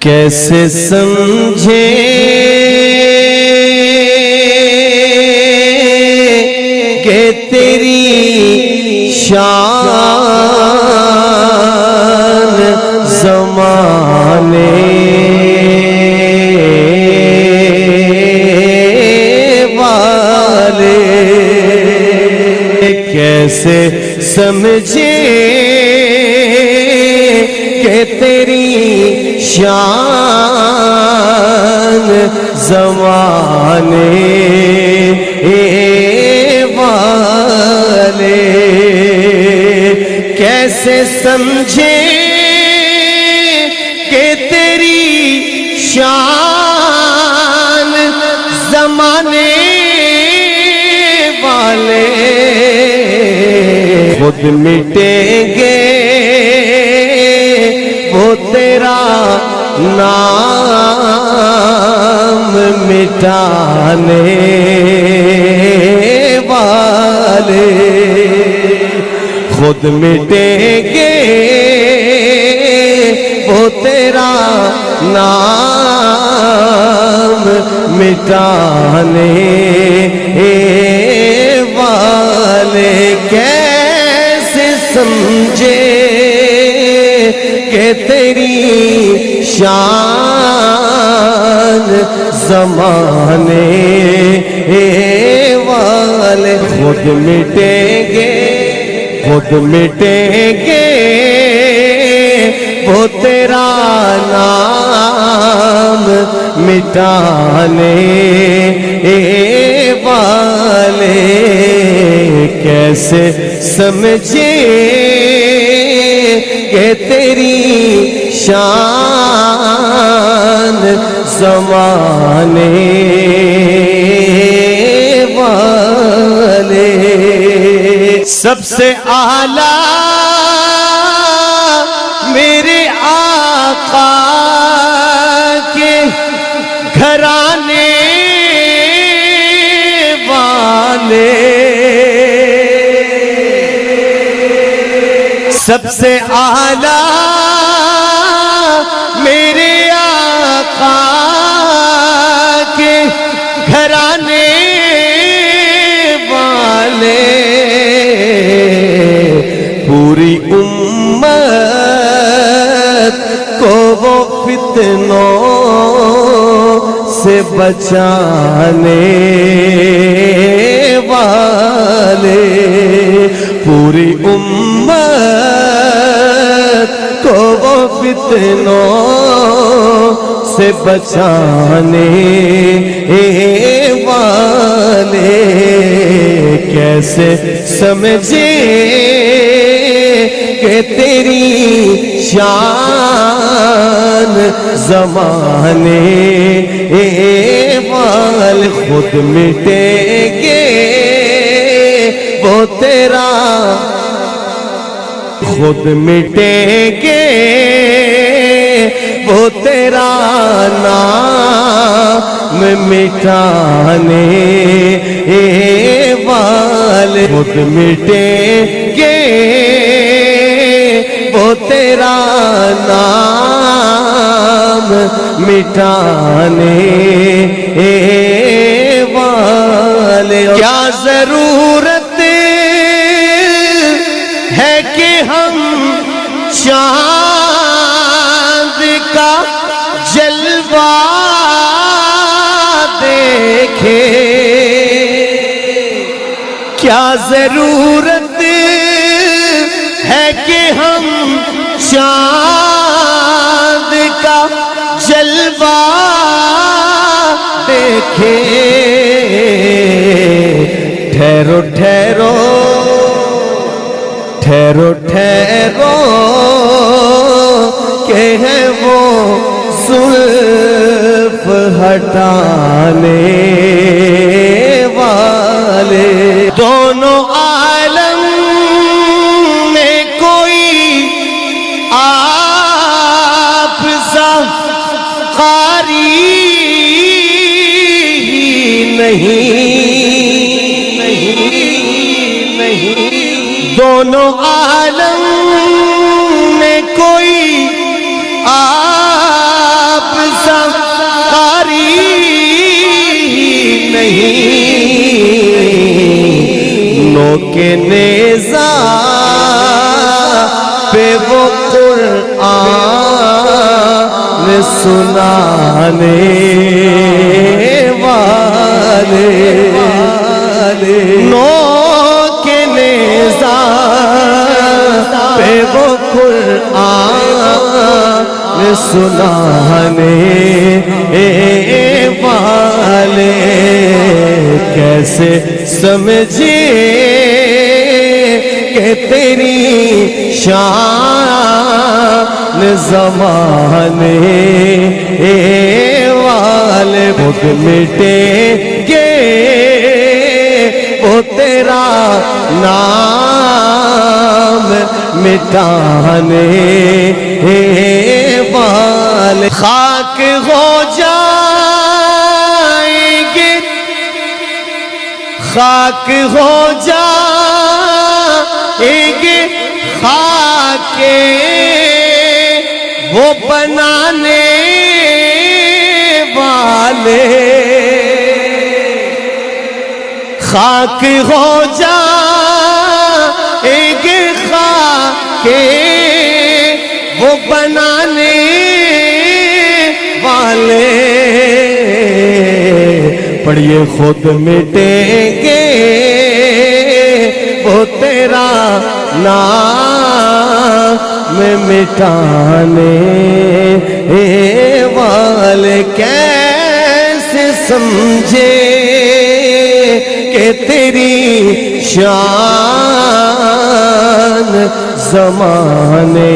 کیسے سمجھے کہ تیری شان زمانے والے کیسے سمجھے کہ تیری شان زمانے والے کیسے سمجھے کہ تیری شان زمانے والے خود مٹیں گے وہ تیرا نام مٹانے والے خود مٹیں گے وہ تیرا نام مٹانے والے کیسے سمجھے کہ تیری شان زمانے والے خود مٹیں گے خود مٹیں گے وہ تیرا نام مٹانے والے کیسے سمجھے کہ تیری شان زمانے والے سب سے اعلیٰ میرے آقا کے گھرانے والے سب سے اعلیٰ میرے آقا کے گھرانے والے پوری امت کو وہ فتنوں سے بچانے والے پوری امت کو وہ فتنوں سے بچانے والے کیسے سمجھے کہ تیری شان زمانے والے خود مٹیں گے وہ تیرا خود مٹیں گے وہ تیرا نام مٹانے والے خود مٹیں گے وہ تیرا نام مٹانے والے کیا ضرورت ہے کہ ہم چاند کا جلوہ دیکھیں کیا ضرورت ہے کہ ہم چاند کا جلوہ دیکھیں ٹھہرو ٹھہرو ٹھہرو ٹھہرو کہ ہے وہ زلف ہٹانے والے دونوں عالم میں کوئی آپ سا قاری نہیں دونوں عالم میں کوئی آپ سنانے والے نو کے نیزہ پہ وہ قرآن سنانے والے کیسے سمجھے کہ تیری شان زمانے والے بھگ مٹیں گے وہ تیرا نام مٹانے والے خاک ہو جائیں گے خاک ہو جائیں گے خاک وہ بنانے والے خاک ہو جائیں گے خاک وہ بنانے والے پڑھیے خود مٹیں گے وہ تیرا نام مٹانے والے کیسے سمجھے کہ تیری شان زمانے